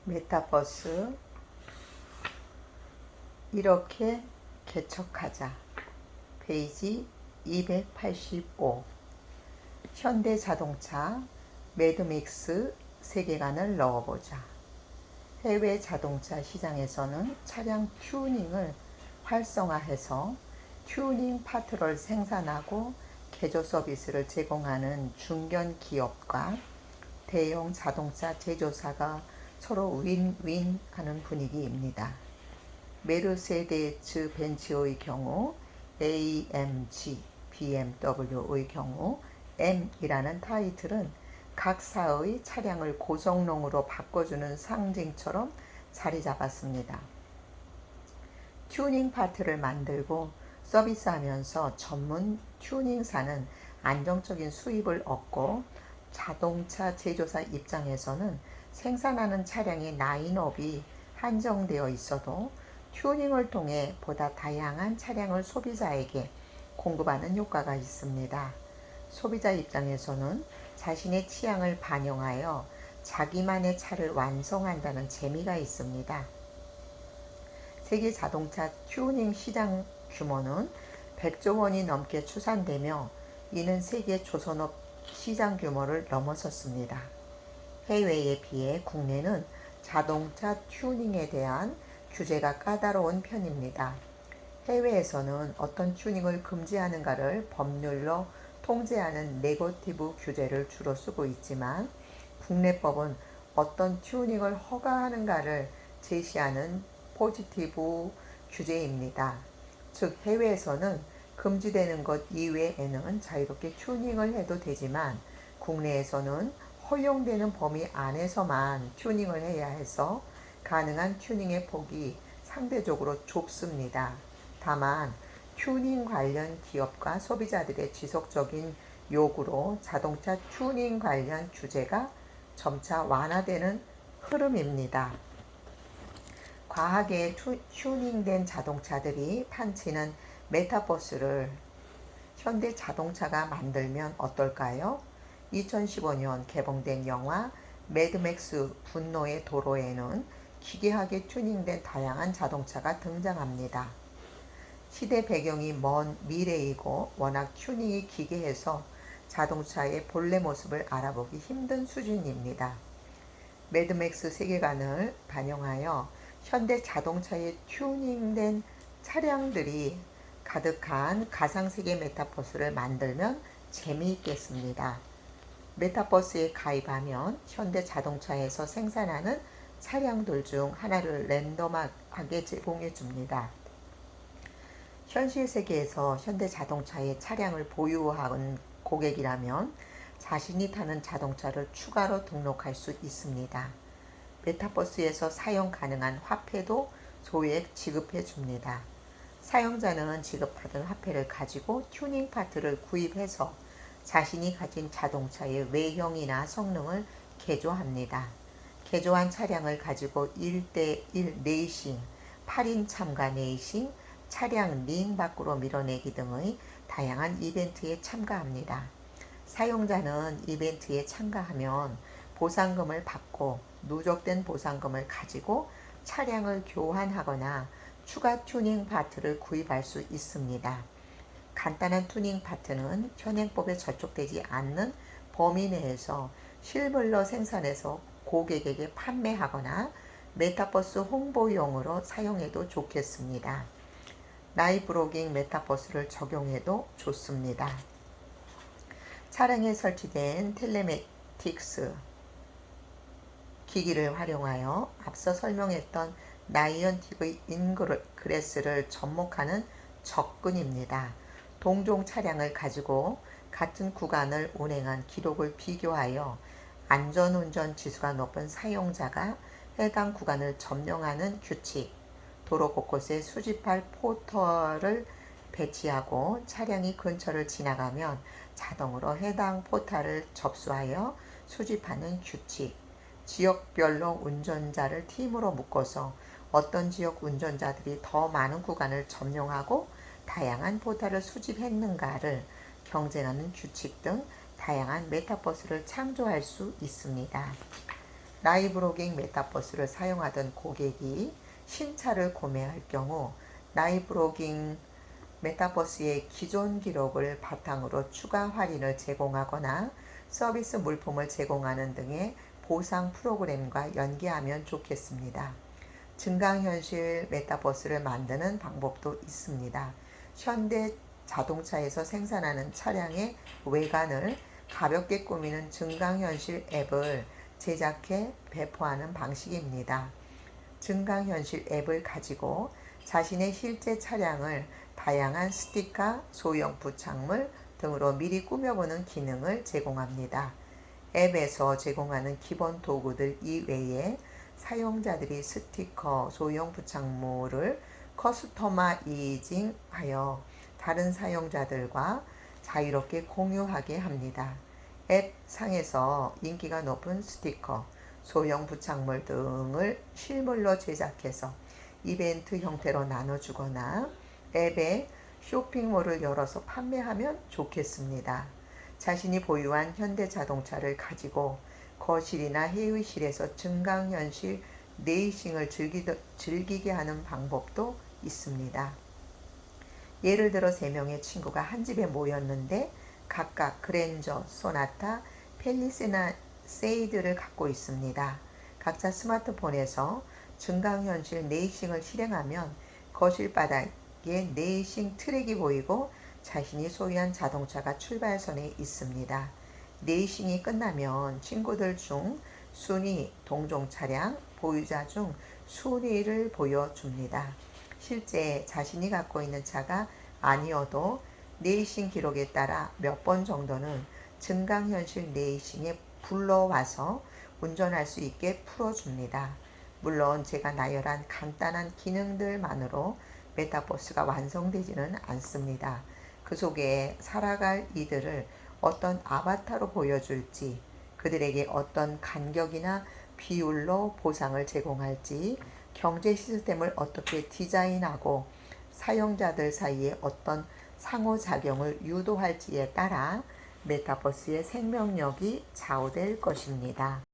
메타버스 이렇게 개척하자. 페이지 285. 현대자동차 매드맥스 세계관을 넣어보자. 해외 자동차 시장에서는 차량 튜닝을 활성화해서 튜닝 파트를 생산하고 개조 서비스를 제공하는 중견 기업과 대형 자동차 제조사가 서로 윈윈 하는 분위기입니다. 메르세데스 벤츠의 경우 AMG, BMW의 경우 M이라는 타이틀은 각사의 차량을 고성능으로 바꿔주는 상징처럼 자리 잡았습니다. 튜닝 파트를 만들고 서비스하면서 전문 튜닝사는 안정적인 수입을 얻고 자동차 제조사 입장에서는 생산하는 차량의 라인업이 한정되어 있어도 튜닝을 통해 보다 다양한 차량을 소비자에게 공급하는 효과가 있습니다. 소비자 입장에서는 자신의 취향을 반영하여 자기만의 차를 완성한다는 재미가 있습니다. 세계 자동차 튜닝 시장 규모는 100조 원이 넘게 추산되며 이는 세계 조선업 시장 규모를 넘어섰습니다. 해외에 비해 국내는 자동차 튜닝에 대한 규제가 까다로운 편입니다. 해외에서는 어떤 튜닝을 금지하는가를 법률로 통제하는 네거티브 규제를 주로 쓰고 있지만 국내법은 어떤 튜닝을 허가하는가를 제시하는 포지티브 규제입니다. 즉 해외에서는 금지되는 것 이외에는 자유롭게 튜닝을 해도 되지만 국내에서는 허용되는 범위 안에서만 튜닝을 해야 해서 가능한 튜닝의 폭이 상대적으로 좁습니다. 다만 튜닝 관련 기업과 소비자들의 지속적인 요구로 자동차 튜닝 관련 규제가 점차 완화되는 흐름입니다. 과하게 튜닝된 자동차들이 판치는 메타버스를 현대 자동차가 만들면 어떨까요? 2015년 개봉된 영화 매드맥스 분노의 도로에는 기괴하게 튜닝된 다양한 자동차가 등장합니다. 시대 배경이 먼 미래이고 워낙 튜닝이 기괴해서 자동차의 본래 모습을 알아보기 힘든 수준입니다. 매드맥스 세계관을 반영하여 현대 자동차에 튜닝된 차량들이 가득한 가상세계 메타버스를 만들면 재미있겠습니다. 메타버스에 가입하면 현대 자동차에서 생산하는 차량들 중 하나를 랜덤하게 제공해 줍니다. 현실 세계에서 현대 자동차의 차량을 보유한 고객이라면 자신이 타는 자동차를 추가로 등록할 수 있습니다. 메타버스에서 사용 가능한 화폐도 소액 지급해 줍니다. 사용자는 지급받은 화폐를 가지고 튜닝 파트를 구입해서 자신이 가진 자동차의 외형이나 성능을 개조합니다. 개조한 차량을 가지고 1대1 레이싱, 8인 참가 레이싱, 차량 링 밖으로 밀어내기 등의 다양한 이벤트에 참가합니다. 사용자는 이벤트에 참가하면 보상금을 받고 누적된 보상금을 가지고 차량을 교환하거나 추가 튜닝 파트를 구입할 수 있습니다. 간단한 튜닝 파트는 현행법에 저촉되지 않는 범위 내에서 실물로 생산해서 고객에게 판매하거나 메타버스 홍보용으로 사용해도 좋겠습니다. 라이브로깅 메타버스를 적용해도 좋습니다. 차량에 설치된 텔레매틱스 기기를 활용하여 앞서 설명했던 나이언틱의 인그레스를 접목하는 접근입니다. 동종 차량을 가지고 같은 구간을 운행한 기록을 비교하여 안전운전 지수가 높은 사용자가 해당 구간을 점령하는 규칙, 도로 곳곳에 수집할 포털을 배치하고 차량이 근처를 지나가면 자동으로 해당 포털을 접수하여 수집하는 규칙, 지역별로 운전자를 팀으로 묶어서 어떤 지역 운전자들이 더 많은 구간을 점령하고 다양한 포털을 수집했는가를 경쟁하는 규칙 등 다양한 메타버스를 창조할 수 있습니다. 나이브로깅 메타버스를 사용하던 고객이 신차를 구매할 경우 나이브로깅 메타버스의 기존 기록을 바탕으로 추가 할인을 제공하거나 서비스 물품을 제공하는 등의 보상 프로그램과 연계하면 좋겠습니다. 증강현실 메타버스를 만드는 방법도 있습니다. 현대 자동차에서 생산하는 차량의 외관을 가볍게 꾸미는 증강현실 앱을 제작해 배포하는 방식입니다. 증강현실 앱을 가지고 자신의 실제 차량을 다양한 스티커, 소형 부착물 등으로 미리 꾸며보는 기능을 제공합니다. 앱에서 제공하는 기본 도구들 이외에 사용자들이 스티커, 소형 부착물을 커스터마이징하여 다른 사용자들과 자유롭게 공유하게 합니다. 앱 상에서 인기가 높은 스티커, 소형 부착물 등을 실물로 제작해서 이벤트 형태로 나눠주거나 앱에 쇼핑몰을 열어서 판매하면 좋겠습니다. 자신이 보유한 현대자동차를 가지고 거실이나 회의실에서 증강현실 레이싱을 즐기게 하는 방법도 있습니다. 예를 들어 3명의 친구가 한 집에 모였는데 각각 그랜저, 소나타, 펠리세이드를 갖고 있습니다. 각자 스마트폰에서 증강현실 레이싱을 실행하면 거실 바닥에 레이싱 트랙이 보이고 자신이 소유한 자동차가 출발선에 있습니다. 레이싱이 끝나면 친구들 중 순위, 동종 차량, 보유자 중 순위를 보여줍니다. 실제 자신이 갖고 있는 차가 아니어도 레이싱 기록에 따라 몇 번 정도는 증강현실 레이싱에 불러와서 운전할 수 있게 풀어줍니다. 물론 제가 나열한 간단한 기능들만으로 메타버스가 완성되지는 않습니다. 그 속에 살아갈 이들을 어떤 아바타로 보여줄지, 그들에게 어떤 간격이나 비율로 보상을 제공할지, 경제 시스템을 어떻게 디자인하고 사용자들 사이에 어떤 상호작용을 유도할지에 따라 메타버스의 생명력이 좌우될 것입니다.